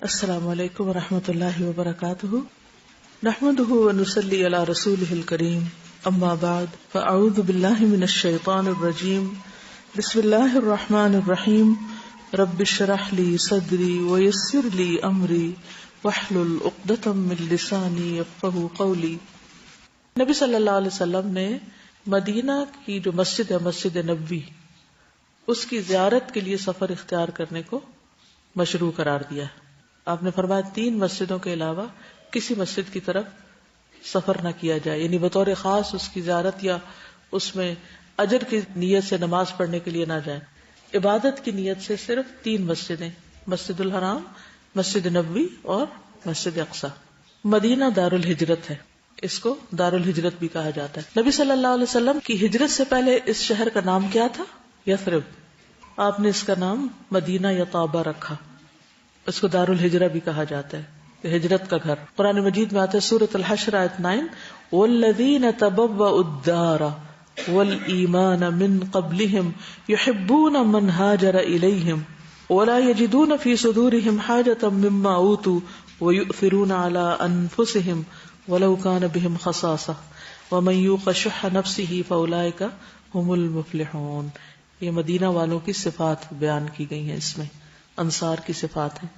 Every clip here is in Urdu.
السلام علیکم ورحمۃ اللہ وبرکاتہ، نحمده ونصلی علی رسولہ الکریم، اما بعد فاعوذ باللہ من الشیطان الرجیم، بسم اللہ الرحمن الرحیم، رب اشرح لی صدری ویسر لی امری واحلل عقدۃ من لسانی یفقہوا قولی۔ نبی صلی اللہ علیہ وسلم نے مدینہ کی جو مسجد ہے، مسجد نبوی، اس کی زیارت کے لیے سفر اختیار کرنے کو مشروع قرار دیا ہے۔ آپ نے فرمایا 3 مسجدوں کے علاوہ کسی مسجد کی طرف سفر نہ کیا جائے، یعنی بطور خاص اس کی زیارت یا اس میں اجر کی نیت سے نماز پڑھنے کے لیے نہ جائیں۔ عبادت کی نیت سے صرف 3 مسجدیں، مسجد الحرام، مسجد نبوی اور مسجد اقصی۔ مدینہ دار الہجرت ہے، اس کو دار الہجرت بھی کہا جاتا ہے۔ نبی صلی اللہ علیہ وسلم کی ہجرت سے پہلے اس شہر کا نام کیا تھا؟ یثرب۔ آپ نے اس کا نام مدینہ یا طابہ رکھا، اس کو دار الہجرہ بھی کہا جاتا ہے، ہجرت کا گھر۔ قرآن مجید میں آتا ہے سورۃ الحشر آیت 9، والذین تبوؤا الدار والایمان من قبلہم یحبون من ہاجر الیہم ولا یجدون فی صدورہم حاجۃ مما اوتوا ویؤثرون علی انفسہم ولو کان بہم خصاصہ ومن یوق شح نفسہ فاولئک هم المفلحون۔ یہ مدینہ والوں کی صفات بیان کی گئی ہیں، اس میں انصار کی صفات ہیں۔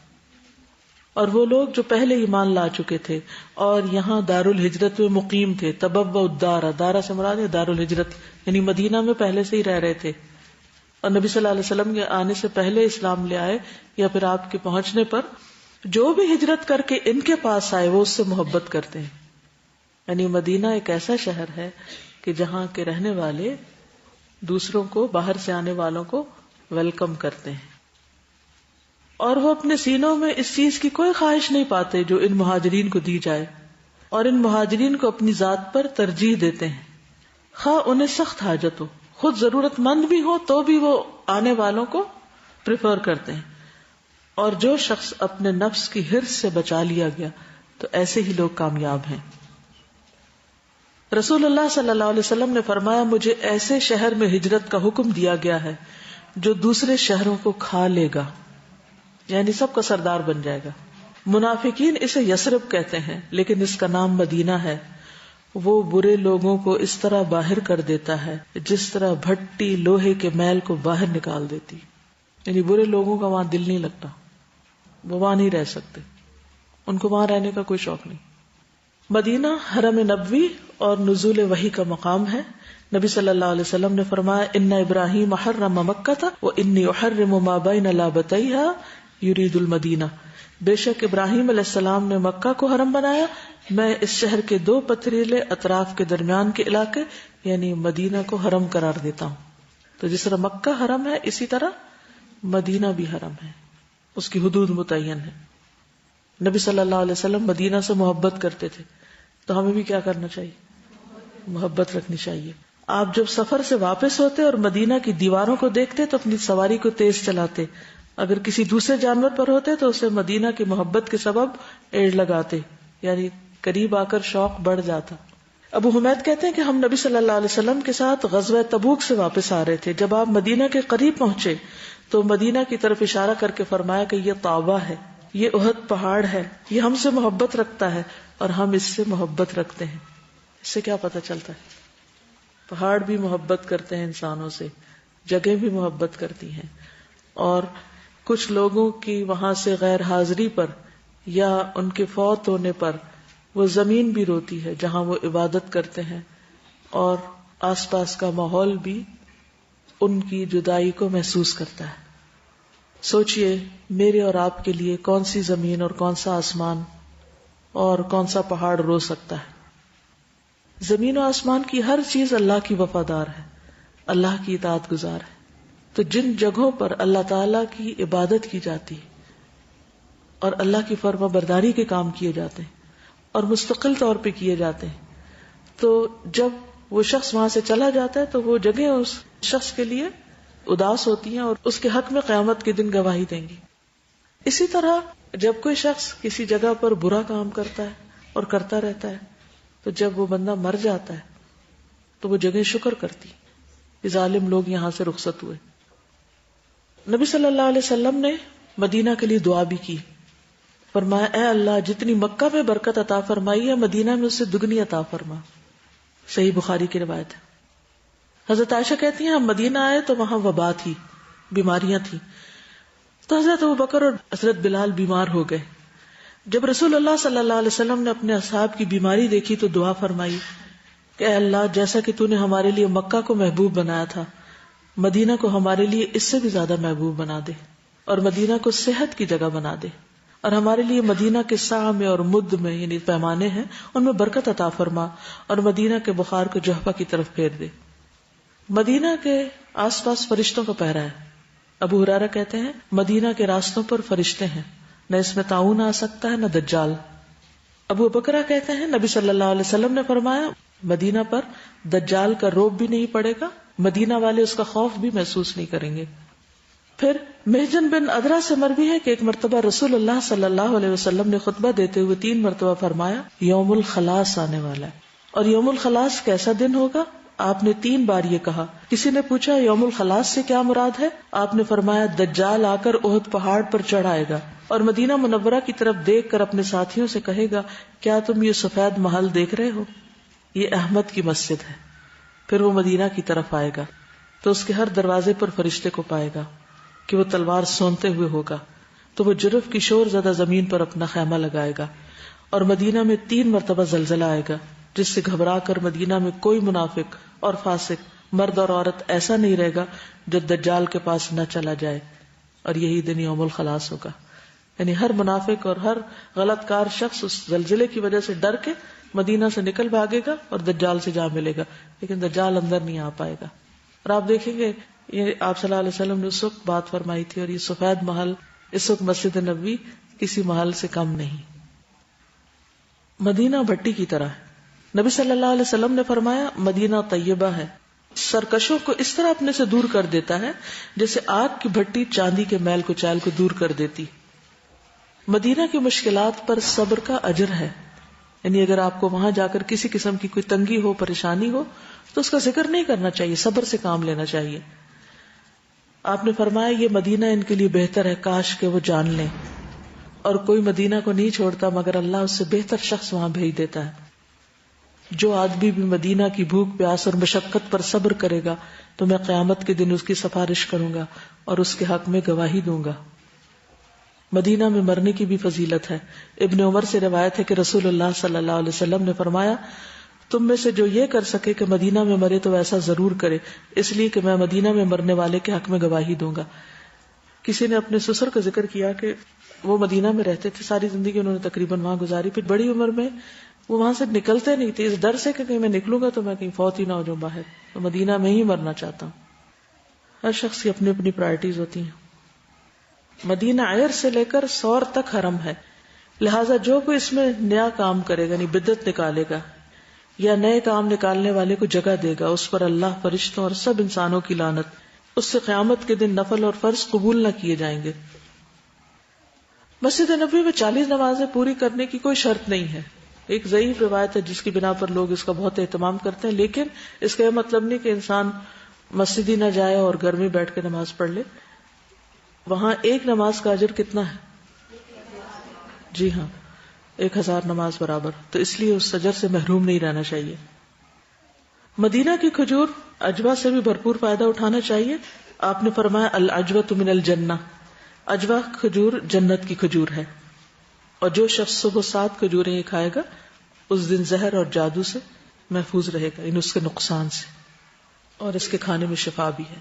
اور وہ لوگ جو پہلے ایمان لا چکے تھے اور یہاں دار الہجرت میں مقیم تھے، تبوؤا الدار، دارا سے مراد ہے دار الہجرت، یعنی مدینہ میں پہلے سے ہی رہ رہے تھے اور نبی صلی اللہ علیہ وسلم کے آنے سے پہلے اسلام لے آئے یا پھر آپ کے پہنچنے پر جو بھی ہجرت کر کے ان کے پاس آئے وہ اس سے محبت کرتے ہیں۔ یعنی مدینہ ایک ایسا شہر ہے کہ جہاں کے رہنے والے دوسروں کو، باہر سے آنے والوں کو ویلکم کرتے ہیں، اور وہ اپنے سینوں میں اس چیز کی کوئی خواہش نہیں پاتے جو ان مہاجرین کو دی جائے، اور ان مہاجرین کو اپنی ذات پر ترجیح دیتے ہیں، خواہ انہیں سخت حاجت ہو، خود ضرورت مند بھی ہو تو بھی وہ آنے والوں کو پریفر کرتے ہیں۔ اور جو شخص اپنے نفس کی حرص سے بچا لیا گیا تو ایسے ہی لوگ کامیاب ہیں۔ رسول اللہ صلی اللہ علیہ وسلم نے فرمایا، مجھے ایسے شہر میں ہجرت کا حکم دیا گیا ہے جو دوسرے شہروں کو کھا لے گا، یعنی سب کا سردار بن جائے گا۔ منافقین اسے یثرب کہتے ہیں، لیکن اس کا نام مدینہ ہے۔ وہ برے لوگوں کو اس طرح باہر کر دیتا ہے جس طرح بھٹی لوہے کے میل کو باہر نکال دیتی، یعنی برے لوگوں کا وہاں دل نہیں لگتا، وہ وہاں نہیں رہ سکتے، ان کو وہاں رہنے کا کوئی شوق نہیں۔ مدینہ حرم نبوی اور نزول وحی کا مقام ہے۔ نبی صلی اللہ علیہ وسلم نے فرمایا، ان ابراہیم حرم مکہ وانی احرم ما بین لابتیہا یرید المدینہ۔ بے شک ابراہیم علیہ السلام نے مکہ کو حرم بنایا، میں اس شہر کے 2 پتھریلے اطراف کے درمیان کے علاقے یعنی مدینہ کو حرم قرار دیتا ہوں۔ تو جس طرح مکہ حرم ہے اسی طرح مدینہ بھی حرم ہے، اس کی حدود متعین ہے۔ نبی صلی اللہ علیہ وسلم مدینہ سے محبت کرتے تھے، تو ہمیں بھی کیا کرنا چاہیے؟ محبت رکھنی چاہیے۔ آپ جب سفر سے واپس ہوتے اور مدینہ کی دیواروں کو دیکھتے تو اپنی سواری کو تیز چلاتے، اگر کسی دوسرے جانور پر ہوتے تو اسے مدینہ کی محبت کے سبب ایڑ لگاتے، یعنی قریب آ کر شوق بڑھ جاتا۔ ابو حمید کہتے ہیں کہ ہم نبی صلی اللہ علیہ وسلم کے ساتھ غزوہ تبوک سے واپس آ رہے تھے، جب آپ مدینہ کے قریب پہنچے تو مدینہ کی طرف اشارہ کر کے فرمایا کہ یہ طابہ ہے، یہ احد پہاڑ ہے، یہ ہم سے محبت رکھتا ہے اور ہم اس سے محبت رکھتے ہیں۔ اس سے کیا پتہ چلتا ہے؟ پہاڑ بھی محبت کرتے ہیں انسانوں سے، جگہ بھی محبت کرتی ہیں، اور کچھ لوگوں کی وہاں سے غیر حاضری پر یا ان کے فوت ہونے پر وہ زمین بھی روتی ہے جہاں وہ عبادت کرتے ہیں، اور آس پاس کا ماحول بھی ان کی جدائی کو محسوس کرتا ہے۔ سوچئے میرے اور آپ کے لیے کون سی زمین اور کون سا آسمان اور کون سا پہاڑ رو سکتا ہے؟ زمین و آسمان کی ہر چیز اللہ کی وفادار ہے، اللہ کی اطاعت گزار ہے۔ تو جن جگہوں پر اللہ تعالی کی عبادت کی جاتی اور اللہ کی فرما برداری کے کام کیے جاتے ہیں اور مستقل طور پہ کیے جاتے ہیں، تو جب وہ شخص وہاں سے چلا جاتا ہے تو وہ جگہ اس شخص کے لیے اداس ہوتی ہیں اور اس کے حق میں قیامت کے دن گواہی دیں گی۔ اسی طرح جب کوئی شخص کسی جگہ پر برا کام کرتا ہے اور کرتا رہتا ہے تو جب وہ بندہ مر جاتا ہے تو وہ جگہ شکر کرتی کہ ظالم لوگ یہاں سے رخصت ہوئے۔ نبی صلی اللہ علیہ وسلم نے مدینہ کے لیے دعا بھی کی فرمایا اے اللہ جتنی مکہ میں برکت عطا فرمائی ہے مدینہ میں اس سے دگنی عطا فرما. صحیح بخاری کی روایت ہے. حضرت عائشہ کہتی ہیں ہم مدینہ آئے تو وہاں وبا تھی، بیماریاں تھیں، تو حضرت ابوبکر اور حضرت بلال بیمار ہو گئے. جب رسول اللہ صلی اللہ علیہ وسلم نے اپنے اصحاب کی بیماری دیکھی تو دعا فرمائی کہ اے اللہ جیسا کہ تو نے ہمارے لیے مکہ کو محبوب بنایا تھا مدینہ کو ہمارے لیے اس سے بھی زیادہ محبوب بنا دے، اور مدینہ کو صحت کی جگہ بنا دے، اور ہمارے لیے مدینہ کے ساع میں اور مد میں یعنی پیمانے ہیں ان میں برکت عطا فرما، اور مدینہ کے بخار کو جہفہ کی طرف پھیر دے. مدینہ کے آس پاس فرشتوں کا پہرا ہے. ابو ہریرہ کہتے ہیں مدینہ کے راستوں پر فرشتے ہیں، نہ اس میں طاعون آ سکتا ہے نہ دجال. ابو بکرہ کہتے ہیں نبی صلی اللہ علیہ وسلم نے فرمایا مدینہ پر دجال کا روب بھی نہیں پڑے گا، مدینہ والے اس کا خوف بھی محسوس نہیں کریں گے. پھر محجن بن ادرا سے مروی ہے کہ ایک مرتبہ رسول اللہ صلی اللہ علیہ وسلم نے خطبہ دیتے ہوئے 3 مرتبہ فرمایا یوم الخلاص آنے والا ہے. اور یوم الخلاص کیسا دن ہوگا؟ آپ نے 3 بار یہ کہا. کسی نے پوچھا یوم الخلاص سے کیا مراد ہے؟ آپ نے فرمایا دجال آ کر احد پہاڑ پر چڑھ آئے گا اور مدینہ منورہ کی طرف دیکھ کر اپنے ساتھیوں سے کہے گا کیا تم یہ سفید محل دیکھ رہے ہو؟ یہ احمد کی مسجد ہے. پھر وہ مدینہ کی طرف آئے گا تو اس کے ہر دروازے پر فرشتے کو پائے گا کہ وہ تلوار سونتے ہوئے ہوگا، تو وہ جرف کی شور زدہ زمین پر اپنا خیمہ لگائے گا. اور مدینہ میں 3 مرتبہ زلزلہ آئے گا جس سے گھبرا کر مدینہ میں کوئی منافق اور فاسق مرد اور عورت ایسا نہیں رہے گا جو دجال کے پاس نہ چلا جائے. اور یہی دن یوم الخلاص ہوگا. یعنی ہر منافق اور ہر غلط کار شخص اس زلزلے کی وجہ سے ڈر کے مدینہ سے نکل بھاگے گا اور دجال سے جا ملے گا، لیکن دجال اندر نہیں آ پائے گا. اور آپ دیکھیں گے یہ آپ صلی اللہ علیہ وسلم نے اس وقت بات فرمائی تھی، اور یہ سفید محل اس وقت مسجد نبوی کسی محل سے کم نہیں. مدینہ بھٹی کی طرح ہے. نبی صلی اللہ علیہ وسلم نے فرمایا مدینہ طیبہ ہے، سرکشوں کو اس طرح اپنے سے دور کر دیتا ہے جیسے آگ کی بھٹی چاندی کے میل کو چال کو دور کر دیتی. مدینہ کی مشکلات پر صبر کا اجر ہے. یعنی اگر آپ کو وہاں جا کر کسی قسم کی کوئی تنگی ہو، پریشانی ہو تو اس کا ذکر نہیں کرنا چاہیے، صبر سے کام لینا چاہیے. آپ نے فرمایا یہ مدینہ ان کے لیے بہتر ہے، کاش کہ وہ جان لیں. اور کوئی مدینہ کو نہیں چھوڑتا مگر اللہ اس سے بہتر شخص وہاں بھیج دیتا ہے. جو آدمی بھی مدینہ کی بھوک پیاس اور مشقت پر صبر کرے گا تو میں قیامت کے دن اس کی سفارش کروں گا اور اس کے حق میں گواہی دوں گا. مدینہ میں مرنے کی بھی فضیلت ہے. ابن عمر سے روایت ہے کہ رسول اللہ صلی اللہ علیہ وسلم نے فرمایا تم میں سے جو یہ کر سکے کہ مدینہ میں مرے تو ایسا ضرور کرے، اس لیے کہ میں مدینہ میں مرنے والے کے حق میں گواہی دوں گا. کسی نے اپنے سسر کا ذکر کیا کہ وہ مدینہ میں رہتے تھے، ساری زندگی انہوں نے تقریباً وہاں گزاری، پھر بڑی عمر میں وہ وہاں سے نکلتے نہیں تھے اس ڈر سے کہ کہیں میں نکلوں گا تو میں کہیں فوت ہی نہ ہو جاؤں باہر، تو مدینہ میں ہی مرنا چاہتا ہوں. ہر شخص کی اپنی اپنی پرائرٹیز ہوتی ہیں. مدینہ عیر سے لے کر سور تک حرم ہے، لہٰذا جو کوئی اس میں نیا کام کرے گا، یعنی بدعت نکالے گا یا نئے کام نکالنے والے کو جگہ دے گا، اس پر اللہ، فرشتوں اور سب انسانوں کی لعنت. اس سے قیامت کے دن نفل اور فرض قبول نہ کیے جائیں گے. مسجد نبوی میں 40 نمازیں پوری کرنے کی کوئی شرط نہیں ہے. ایک ضعیف روایت ہے جس کی بنا پر لوگ اس کا بہت اہتمام کرتے ہیں، لیکن اس کا یہ مطلب نہیں کہ انسان مسجد ہی نہ جائے اور گھر میں بیٹھ کے نماز پڑھ لے. وہاں ایک نماز کا اجر کتنا ہے؟ جی ہاں، 1000 نماز برابر. تو اس لیے اس اجر سے محروم نہیں رہنا چاہیے. مدینہ کی کھجور عجوہ سے بھی بھرپور فائدہ اٹھانا چاہیے. آپ نے فرمایا العجوۃ من الجنہ، عجوہ کھجور جنت کی کھجور ہے. اور جو شخص صبح 7 کھجوریں یہ کھائے گا اس دن زہر اور جادو سے محفوظ رہے گا، اس کے نقصان سے، اور اس کے کھانے میں شفا بھی ہے.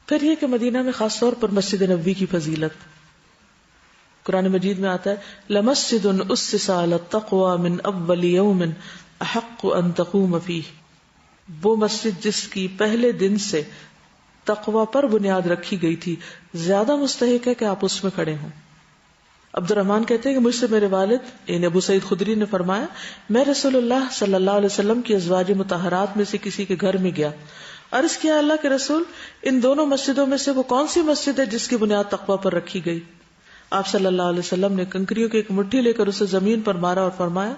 پھر یہ کہ مدینہ میں خاص طور پر مسجد نبوی کی فضیلت. قرآن مجید میں آتا ہے لمسجد اسس علی التقوی من اول یوم احق ان تقوم فیہ، وہ مسجد جس کی پہلے دن سے تقوی پر بنیاد رکھی گئی تھی زیادہ مستحق ہے کہ آپ اس میں کھڑے ہوں. عبد الرحمن کہتے ہیں کہ مجھ سے میرے والد یعنی ابو سعید خدری نے فرمایا میں رسول اللہ صلی اللہ علیہ وسلم کی ازواج مطہرات میں سے کسی کے گھر میں گیا، عرض کیا اللہ کے رسول ان دونوں مسجدوں میں سے وہ کون سی مسجد ہے جس کی بنیاد تقوی پر رکھی گئی؟ آپ صلی اللہ علیہ وسلم نے کنکریوں کی ایک مٹھی لے کر اسے زمین پر مارا اور فرمایا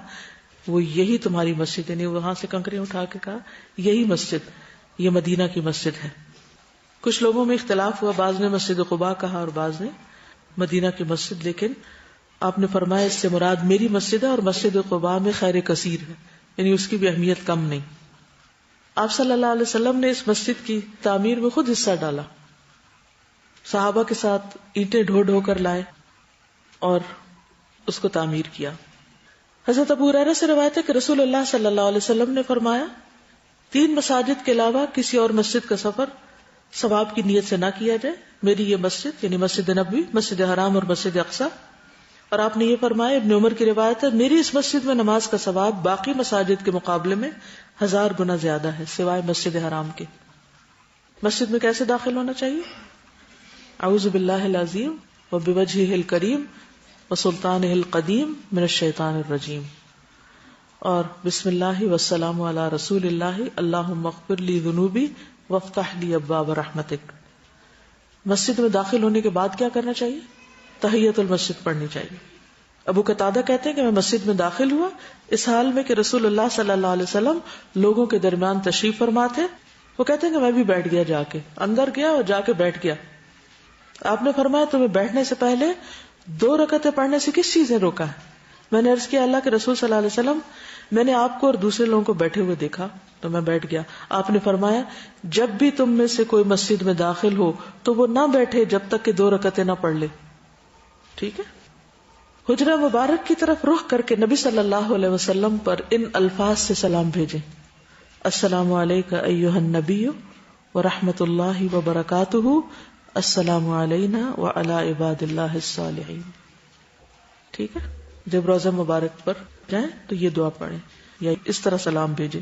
وہ یہی تمہاری مسجد ہے. وہاں سے کنکریاں اٹھا کے کہا یہی مسجد، یہ مدینہ کی مسجد ہے. کچھ لوگوں میں اختلاف ہوا، بعض نے مسجد قباء کہا اور بعض نے مدینہ کی مسجد، لیکن آپ نے فرمایا اس سے مراد میری مسجد ہے اور مسجد قباء میں خیر کثیر ہے، یعنی اس کی بھی اہمیت کم نہیں. آپ صلی اللہ علیہ وسلم نے اس مسجد کی تعمیر میں خود حصہ ڈالا، صحابہ کے ساتھ اینٹیں ڈھو ڈھو کر لائے اور اس کو تعمیر کیا. حضرت ابو ہریرہ سے روایت ہے کہ رسول اللہ صلی اللہ علیہ وسلم نے فرمایا 3 مساجد کے علاوہ کسی اور مسجد کا سفر ثواب کی نیت سے نہ کیا جائے. میری یہ مسجد یعنی مسجد نبوی، مسجد حرام اور مسجد اقصی. اور آپ نے یہ فرمایا، ابن عمر کی روایت ہے، میری اس مسجد میں نماز کا ثواب باقی مساجد کے مقابلے میں 1000 گنا زیادہ ہے سوائے مسجد حرام کے. مسجد میں کیسے داخل ہونا چاہیے؟ اعوذ باللہ العظیم وبوجہہ الکریم وسلطانہ القدیم من الشیطان الرجیم، اور بسم اللہ والسلام علی رسول اللہ اللہم اغفر لی ذنوبی وافتح لی ابواب رحمتک. مسجد میں داخل ہونے کے بعد کیا کرنا چاہیے؟ تحیۃ المسجد پڑھنی چاہیے. ابو قتادہ کہتے ہیں کہ میں مسجد میں داخل ہوا اس حال میں کہ رسول اللہ صلی اللہ علیہ وسلم لوگوں کے درمیان تشریف فرما تھے. وہ کہتے ہیں کہ میں بھی بیٹھ گیا، جا کے اندر گیا اور جا کے بیٹھ گیا. آپ نے فرمایا تمہیں بیٹھنے سے پہلے 2 رکعتیں پڑھنے سے کس چیز نے روکا ہے؟ میں نے عرض کیا اللہ کے رسول صلی اللہ علیہ وسلم میں نے آپ کو اور دوسرے لوگوں کو بیٹھے ہوئے دیکھا تو میں بیٹھ گیا. آپ نے فرمایا جب بھی تم میں سے کوئی مسجد میں داخل ہو تو وہ نہ بیٹھے جب تک کہ 2 رکعتیں نہ پڑھ لے. ٹھیک ہے. حجرہ مبارک کی طرف رخ کر کے نبی صلی اللہ علیہ وسلم پر ان الفاظ سے سلام بھیجیں: السلام علیک ایھا النبی ورحمۃ اللہ وبرکاتہ، السلام علینا وعلی عباد اللہ الصالحین. ٹھیک ہے. جب روضہ مبارک پر جائیں تو یہ دعا پڑھیں یا اس طرح سلام بھیجیں.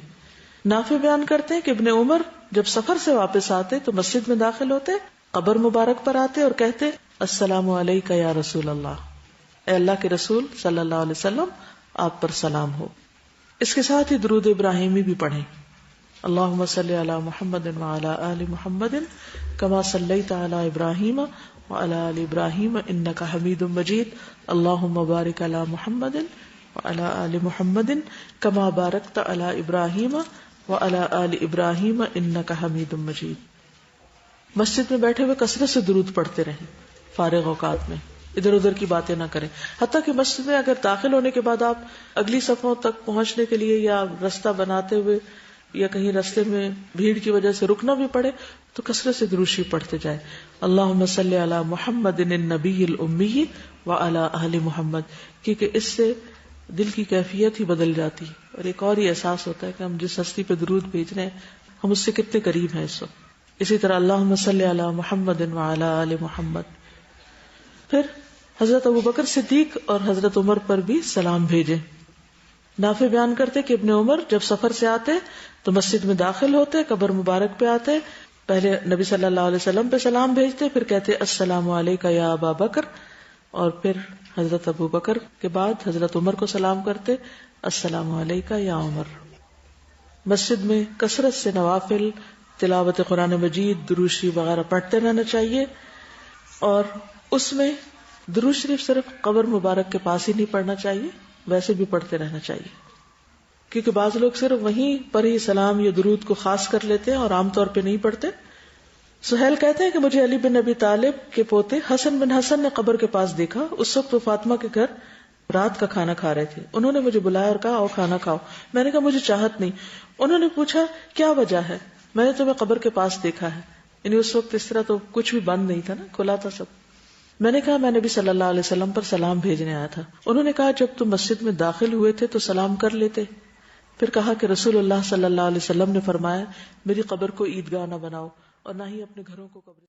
نافع بیان کرتے ہیں کہ ابن عمر جب سفر سے واپس آتے تو مسجد میں داخل ہوتے، قبر مبارک پر آتے اور کہتے السلام علیک یا رسول اللہ، اے اللہ کے رسول صلی اللہ علیہ وسلم آپ پر سلام ہو. اس کے ساتھ ہی درود ابراہیمی بھی پڑھیں. اللہم صلی علی محمد وعلی آل محمد کما صلیت علی ابراہیم وعلی آل ابراہیم انک حمید مجید. اللہم بارک علی محمد وعلی آل محمد کما بارکت علی ابراہیم وعلی آل ابراہیم انک حمید مجید. مسجد میں بیٹھے ہوئے کثرت سے درود پڑھتے رہیں، فارغ اوقات میں ادھر ادھر کی باتیں نہ کریں. حتیٰ کہ مسجد میں اگر داخل ہونے کے بعد آپ اگلی صفوں تک پہنچنے کے لیے یا رستہ بناتے ہوئے یا کہیں رستے میں بھیڑ کی وجہ سے رکنا بھی پڑے تو کثرت سے درود شریف پڑھتے جائیں. اللہم صلی علی محمد النبی الامی وعلی آل محمد، کیونکہ اس سے دل کی کیفیت ہی بدل جاتی ہے اور ایک اور ہی احساس ہوتا ہے کہ ہم جس ہستی پہ درود بھیج رہے ہیں ہم اس سے کتنے قریب ہیں اس وقت. اسی طرح اللہم صلی علی محمد وعلی آل محمد. پھر حضرت ابوبکر صدیق اور حضرت عمر پر بھی سلام بھیجیں. نافع بیان کرتے کہ ابن عمر جب سفر سے آتے تو مسجد میں داخل ہوتے، قبر مبارک پہ آتے، پہلے نبی صلی اللہ علیہ وسلم پہ سلام بھیجتے، پھر کہتے السلام علیک یا ابا بکر، اور پھر حضرت ابو بکر کے بعد حضرت عمر کو سلام کرتے السلام علیک یا عمر. مسجد میں کثرت سے نوافل، تلاوت قرآن مجید، درود شریف وغیرہ پڑھتے رہنا چاہیے. اور اس میں درود شریف صرف قبر مبارک کے پاس ہی نہیں پڑھنا چاہیے، ویسے بھی پڑھتے رہنا چاہیے، کیونکہ بعض لوگ صرف وہیں پر ہی سلام یا درود کو خاص کر لیتے ہیں اور عام طور پہ نہیں پڑھتے. سہیل کہتے ہیں کہ مجھے علی بن ابی طالب کے پوتے حسن بن حسن نے قبر کے پاس دیکھا. اس وقت وہ فاطمہ کے گھر رات کا کھانا کھا رہے تھے. انہوں نے مجھے بلایا اور کہا آؤ کھانا کھاؤ. میں نے کہا مجھے چاہت نہیں. انہوں نے پوچھا کیا وجہ ہے؟ میں نے تمہیں قبر کے پاس دیکھا ہے. یعنی اس وقت اس طرح تو کچھ بھی بند نہیں تھا نا، کھلا تھا سب. میں نے کہا میں نبی صلی اللہ علیہ وسلم پر سلام بھیجنے آیا تھا. انہوں نے کہا جب تم مسجد میں داخل ہوئے تھے تو سلام کر لیتے. پھر کہا کہ رسول اللہ صلی اللہ علیہ وسلم نے فرمایا میری قبر کو عیدگاہ نہ بناؤ اور نہ ہی اپنے گھروں کو قبر